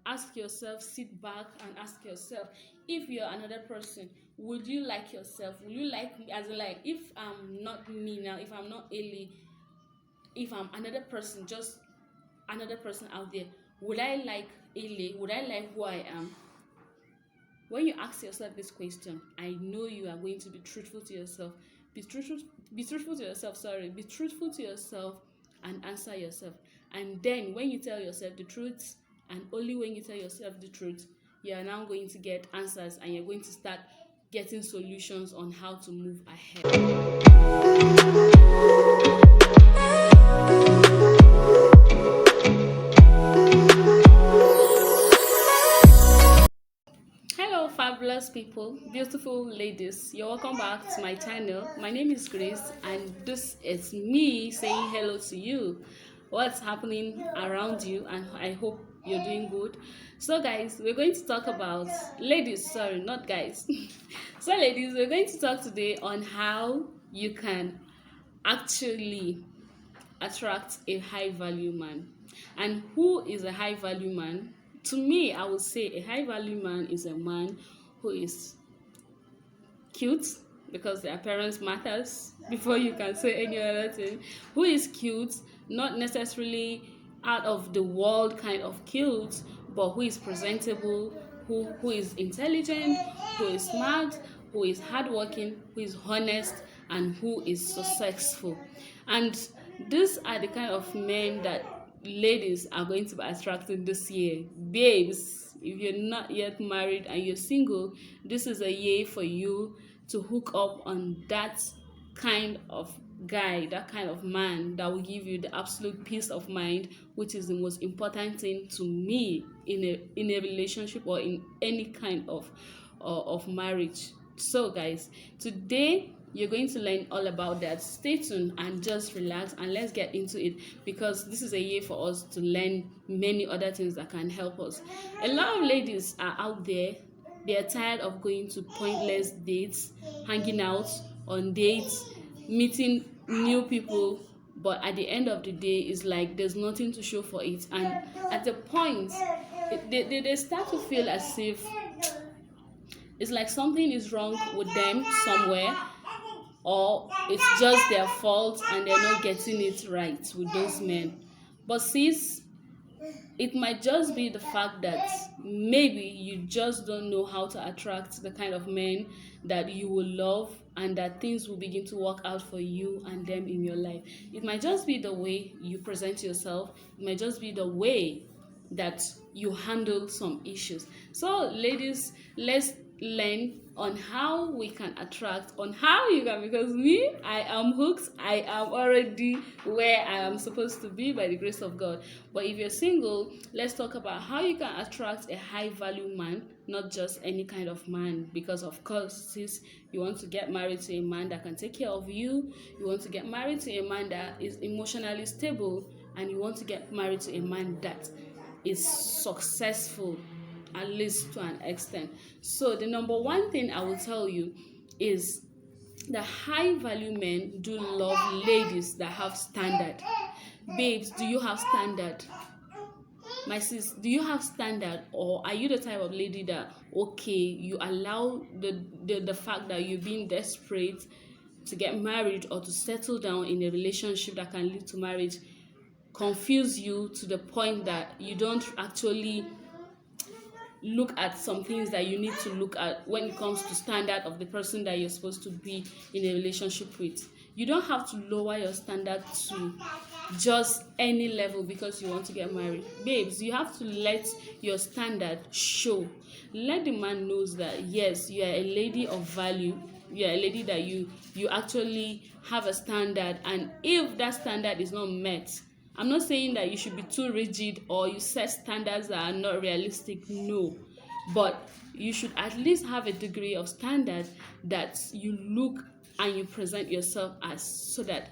ask yourself, sit back and ask yourself, if you're another person, would you like yourself? Will you like me? As in, like, if I'm not me now, if I'm not Ellie, if I'm another person, just another person out there, would I like Ellie? Would I like who I am? When you ask yourself this question, I know you are going to be truthful to yourself. Be truthful to yourself, sorry. Be truthful to yourself and answer yourself. And then when you tell yourself the truth, and only when you tell yourself the truth, you are now going to get answers and you're going to start getting solutions on how to move ahead. Hello, fabulous people, beautiful ladies. You're welcome back to my channel. My name is Grace, and this is me saying hello to you. What's happening around you? And I hope you're doing good. So, guys, we're going to talk about ladies. Sorry, not guys. So, ladies, we're going to talk today on how you can actually attract a high value man. And who is a high value man? To me, I would say a high value man is a man who is cute, because their appearance matters before you can say any other thing. Who is cute, not necessarily out of the world kind of cute, but who is presentable, who is intelligent, who is smart, who is hardworking, who is honest, and who is successful. And these are the kind of men that ladies are going to be attracting this year. Babes, if you're not yet married and you're single, this is a year for you to hook up on that kind of guy, that kind of man that will give you the absolute peace of mind, which is the most important thing to me in a relationship or in any kind of marriage. So, guys, today you're going to learn all about that. Stay tuned and just relax and let's get into it, because this is a year for us to learn many other things that can help us. A lot of ladies are out there. They are tired of going to pointless dates, hanging out on dates, meeting new people, but at the end of the day, it's like there's nothing to show for it. And at the point, they start to feel as if it's like something is wrong with them somewhere, or it's just their fault and they're not getting it right with those men. But sis, it might just be the fact that maybe you just don't know how to attract the kind of men that you will love, and that things will begin to work out for you and them in your life. It might just be the way you present yourself. It might just be the way that you handle some issues. So, ladies, let's learn on how we can attract, on how you can, because me, I am hooked. I am already where I am supposed to be by the grace of God. But if you're single, let's talk about how you can attract a high value man, not just any kind of man. Because of course, since you want to get married to a man that can take care of you, you want to get married to a man that is emotionally stable, and you want to get married to a man that is successful, at least to an extent. So the number one thing I will tell you is the high value men do love ladies that have standard. Babes, do you have standard? My sis, do you have standard, or are you the type of lady that, okay, you allow the fact that you're being desperate to get married or to settle down in a relationship that can lead to marriage confuse you to the point that you don't actually look at some things that you need to look at when it comes to standard of the person that you're supposed to be in a relationship with? You don't have to lower your standard to just any level because you want to get married. Babes, you have to let your standard show. Let the man knows that yes, you are a lady of value. You are a lady that you actually have a standard, and if that standard is not met, I'm not saying that you should be too rigid or you set standards that are not realistic, no. But you should at least have a degree of standard that you look and you present yourself as, so that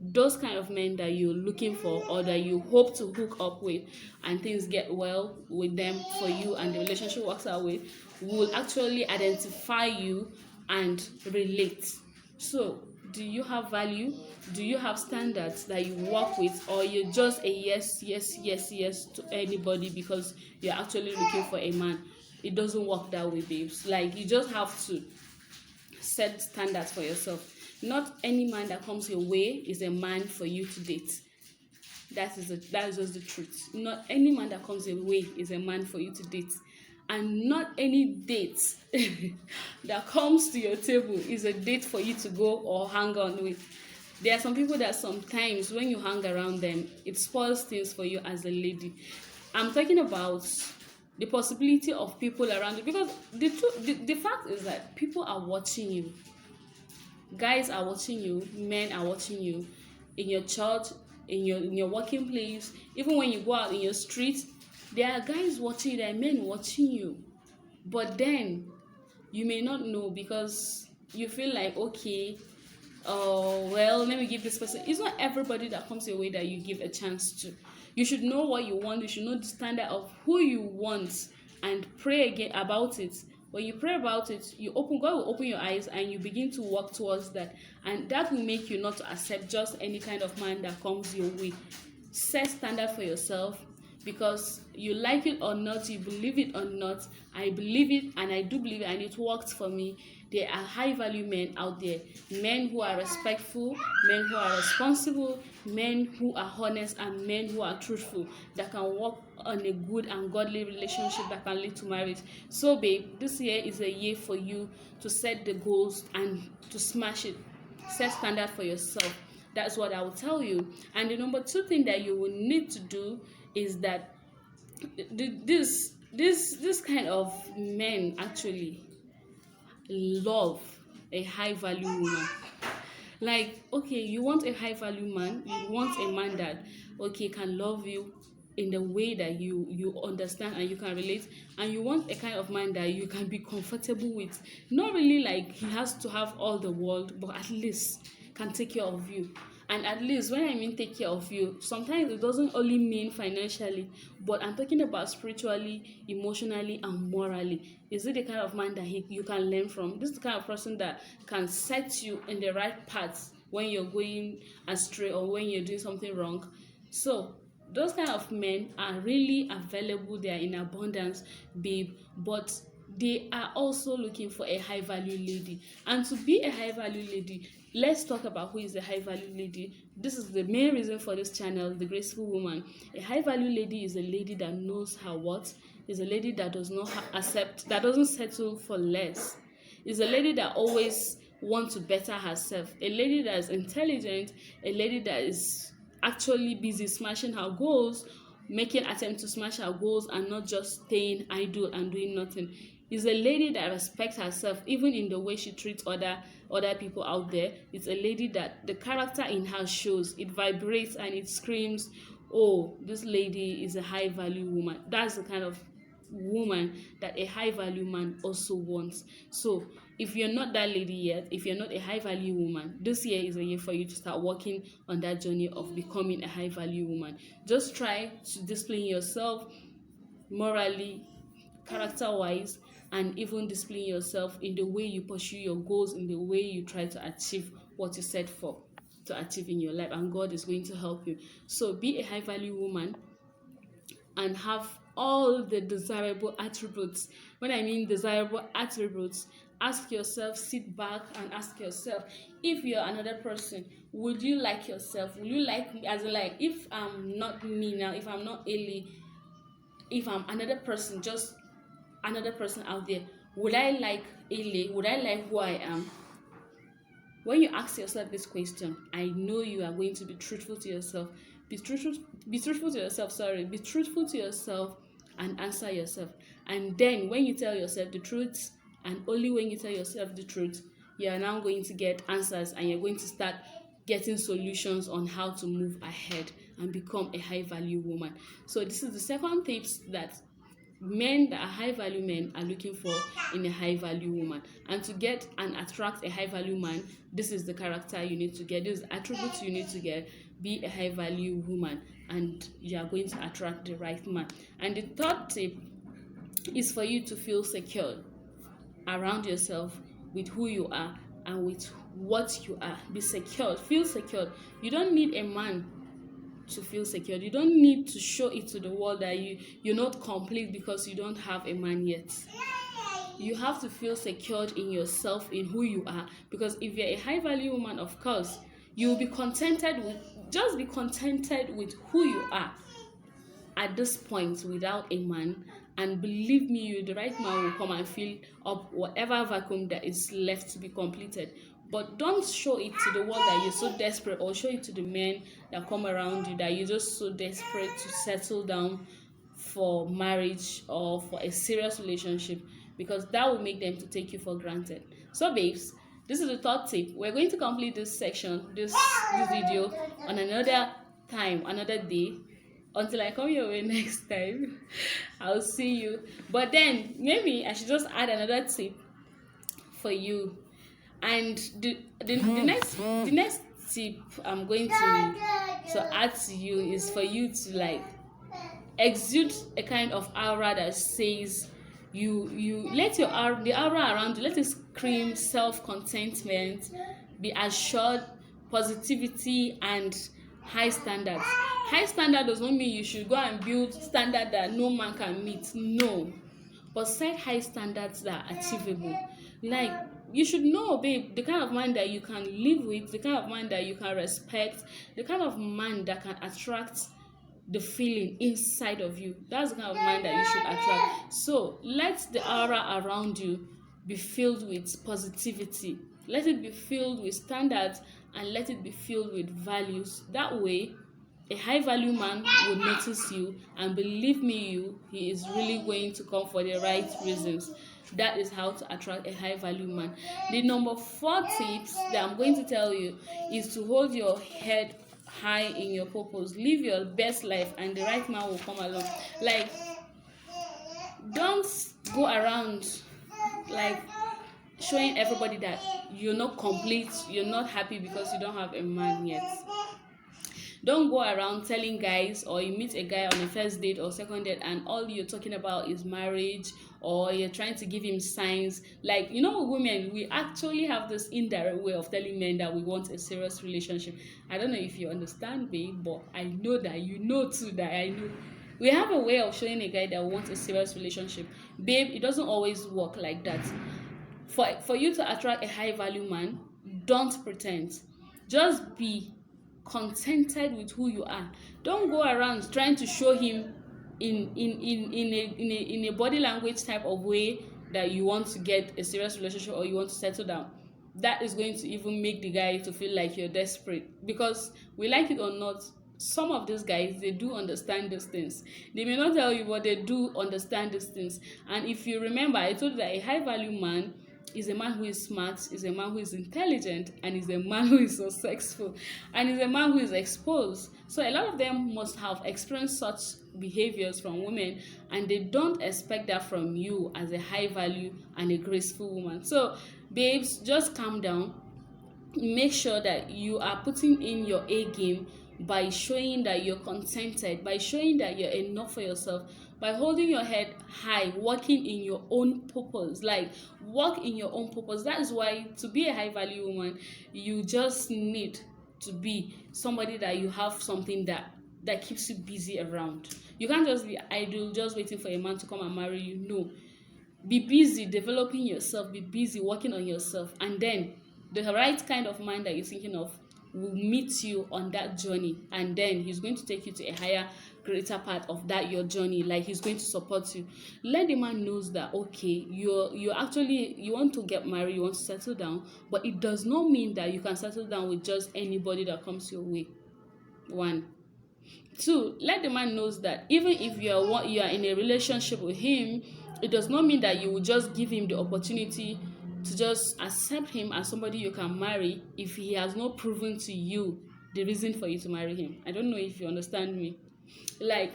those kind of men that you're looking for or that you hope to hook up with and things get well with them for you and the relationship works out with, will actually identify you and relate. So Do you have value? Do you have standards that you work with, or you're just a yes, yes, yes, yes to anybody because you're actually looking for a man? It doesn't work that way, babes. Like, you just have to set standards for yourself. Not any man that comes your way is a man for you to date. That is just the truth. Not any man that comes your way is a man for you to date. And not any date that comes to your table is a date for you to go or hang on with. There are some people that sometimes when you hang around them, it spoils things for you as a lady. I'm talking about the possibility of people around you, because the fact is that people are watching you. Guys are watching you, men are watching you, in your church, in your working place, even when you go out in your street, there are guys watching you, there are men watching you. But then you may not know, because you feel like, okay, oh well, let me give this person. It's not everybody that comes your way that you give a chance to. You should know what you want. You should know the standard of who you want, and pray again about it. When you pray about it, God will open your eyes and you begin to work towards that, and that will make you not to accept just any kind of man that comes your way. Set standard for yourself, because you like it or not, you believe it or not, I believe it, and I do believe it, and it worked for me. There are high value men out there, men who are respectful, men who are responsible, men who are honest, and men who are truthful, that can work on a good and godly relationship that can lead to marriage. So babe, this year is a year for you to set the goals and to smash it. Set standard for yourself. That's what I will tell you. And the number 2 thing that you will need to do is that this kind of men actually love a high value woman. Like, okay, you want a high value man, you want a man that, okay, can love you in the way that you understand and you can relate, and you want a kind of man that you can be comfortable with. Not really like he has to have all the world, but at least can take care of you. And at least, when I mean take care of you, sometimes it doesn't only mean financially, but I'm talking about spiritually, emotionally, and morally. Is it the kind of man that you can learn from? This is the kind of person that can set you in the right path when you're going astray or when you're doing something wrong. So those kind of men are really available. They are in abundance, babe, but they are also looking for a high value lady. And to be a high value lady, let's talk about who is a high value lady. This is the main reason for this channel, the Graceful Woman. A high value lady is a lady that knows her worth, is a lady that does not that doesn't settle for less, is a lady that always wants to better herself, a lady that is intelligent, a lady that is actually busy smashing her goals, making attempts to smash her goals, and not just staying idle and doing nothing. Is a lady that respects herself, even in the way she treats other people out there. It's a lady that the character in her shows, it vibrates and it screams, oh, this lady is a high value woman. That's the kind of woman that a high value man also wants. So if you're not that lady yet, if you're not a high value woman, this year is a year for you to start working on that journey of becoming a high value woman. Just try to discipline yourself morally, character wise, and even discipline yourself in the way you pursue your goals, in the way you try to achieve what you set for to achieve in your life, and God is going to help you. So be a high value woman and have all the desirable attributes. When I mean desirable attributes, ask yourself, sit back and ask yourself, if you're another person, would you like yourself? Will you like me? As in, like, if I'm not me now, if I'm not Ellie, if I'm another person, just another person out there, would I like Ellie? Would I like who I am? When you ask yourself this question, I know you are going to be truthful to yourself. Be truthful to yourself, be truthful to yourself and answer yourself. And then when you tell yourself the truth, and only when you tell yourself the truth, you are now going to get answers, and you're going to start getting solutions on how to move ahead and become a high value woman. So this is the second tips that men that are high value men are looking for in a high value woman. And to get and attract a high value man, this is the character you need to get, this is the attributes you need to get. Be a high value woman and you are going to attract the right man. And the third tip is for you to feel secure around yourself with who you are and with what you are. Be secured, feel secured. You don't need a man to feel secured. You don't need to show it to the world that you're not complete because you don't have a man yet. You have to feel secured in yourself, in who you are, because if you're a high value woman, of course you'll be contented with, just be contented with who you are at this point without a man, and believe me, the right man will come and fill up whatever vacuum that is left to be completed. But don't show it to the world that you're so desperate, or show it to the men that come around you that you're just so desperate to settle down for marriage or for a serious relationship, because that will make them to take you for granted. So babes, this is the third tip. We're going to complete this section, this video on another time, another day, until I come your way next time. I'll see you. But then maybe I should just add another tip for you. And the next tip I'm going to add to you is for you to like exude a kind of aura that says you let your aura, the aura around you, let it scream self-contentment, be assured, positivity, and high standards. High standard does not mean you should go and build standard that no man can meet. No, but set high standards that are achievable. Like, you should know, babe, the kind of man that you can live with, the kind of man that you can respect, the kind of man that can attract the feeling inside of you. That's the kind of man that you should attract. So let the aura around you be filled with positivity. Let it be filled with standards, and let it be filled with values. That way, a high value man will notice you, and believe me, he is really going to come for the right reasons. That is how to attract a high value man. The number 4 tips that I'm going to tell you is to hold your head high in your purpose. Live your best life, and the right man will come along. Like, don't go around like showing everybody that you're not complete, you're not happy because you don't have a man yet. Don't go around telling guys, or you meet a guy on a first date or second date, and all you're talking about is marriage, or you're trying to give him signs. Like, you know, women, we actually have this indirect way of telling men that we want a serious relationship. I don't know if you understand, babe, but I know that you know too, that I know. We have a way of showing a guy that we want a serious relationship. Babe, it doesn't always work like that. For you to attract a high value man, don't pretend. Just be contented with who you are. Don't go around trying to show him in a body language type of way that you want to get a serious relationship or you want to settle down. That is going to even make the guy to feel like you're desperate, because we like it or not, some of these guys, they do understand these things. They may not tell you, but they do understand these things. And if you remember, I told you that a high value man is a man who is smart, is a man who is intelligent, and is a man who is successful, and is a man who is exposed. So a lot of them must have experienced such behaviors from women, and they don't expect that from you as a high value and a graceful woman. So babes, just calm down. Make sure that you are putting in your A game by showing that you're contented, by showing that you're enough for yourself, by holding your head high, working in your own purpose. Like, work in your own purpose. That is why, to be a high value woman, you just need to be somebody that you have something that keeps you busy around. You can't just be idle, just waiting for a man to come and marry you. No, be busy developing yourself, be busy working on yourself, and then the right kind of man that you're thinking of will meet you on that journey, and then he's going to take you to a higher, greater part of that your journey. Like, he's going to support you. Let the man knows that, okay, you actually, you want to get married, you want to settle down, but it does not mean that you can settle down with just anybody that comes your way. 1. 2, let the man knows that even if you are in a relationship with him, it does not mean that you will just give him the opportunity to just accept him as somebody you can marry if he has not proven to you the reason for you to marry him. I don't know if you understand me. Like,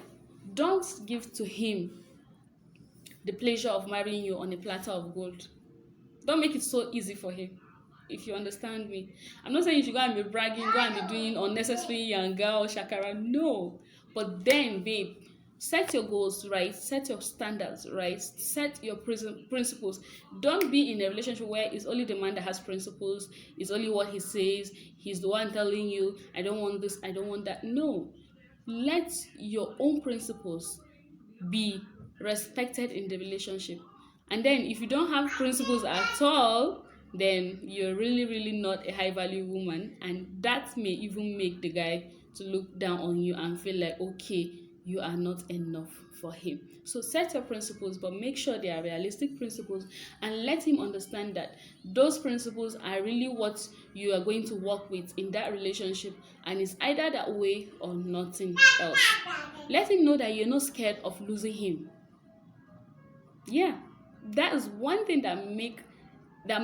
don't give to him the pleasure of marrying you on a platter of gold. Don't make it so easy for him, if you understand me. I'm not saying you should go and be bragging, go and be doing unnecessary yanga or shakara. No. But then, babe, Set your goals right, set your standards right, set your principles. Don't be in a relationship where it's only the man that has principles, it's only what he says, he's the one telling you, I don't want this, I don't want that. No, let your own principles be respected in the relationship. And then if you don't have principles at all, then you're really not a high value woman, and that may even make the guy to look down on you and feel like, okay, you are not enough for him. So set your principles, but make sure they are realistic principles, and let him understand that those principles are really what you are going to work with in that relationship, and it's either that way or nothing else. Let him know that you're not scared of losing him. Yeah, that is one thing that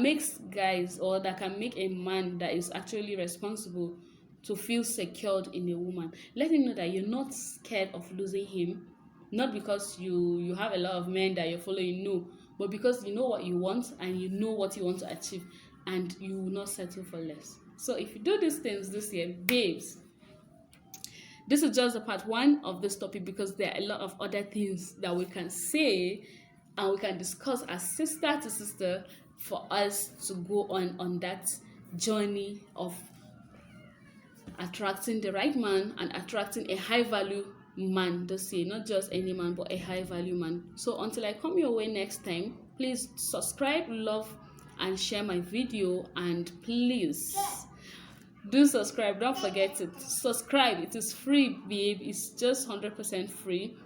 makes guys, or that can make a man that is actually responsible to feel secured in a woman. Let him know that you're not scared of losing him, not because you have a lot of men that you're following, no, but because you know what you want and you know what you want to achieve, and you will not settle for less. So if you do these things this year, babes, this is just the part one of this topic, because there are a lot of other things that we can say and we can discuss as sister to sister for us to go on that journey of attracting the right man and attracting a high value man this year. Not just any man, but a high value man. So until I come your way next time, please subscribe, love, and share my video. And please do subscribe. Don't forget it. Subscribe. It is free, babe. It's just 100% free.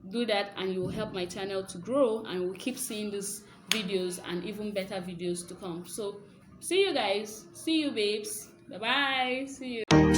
Do that and you will help my channel to grow, and we'll keep seeing these videos and even better videos to come. So see you guys. See you, babes. Bye bye. See you.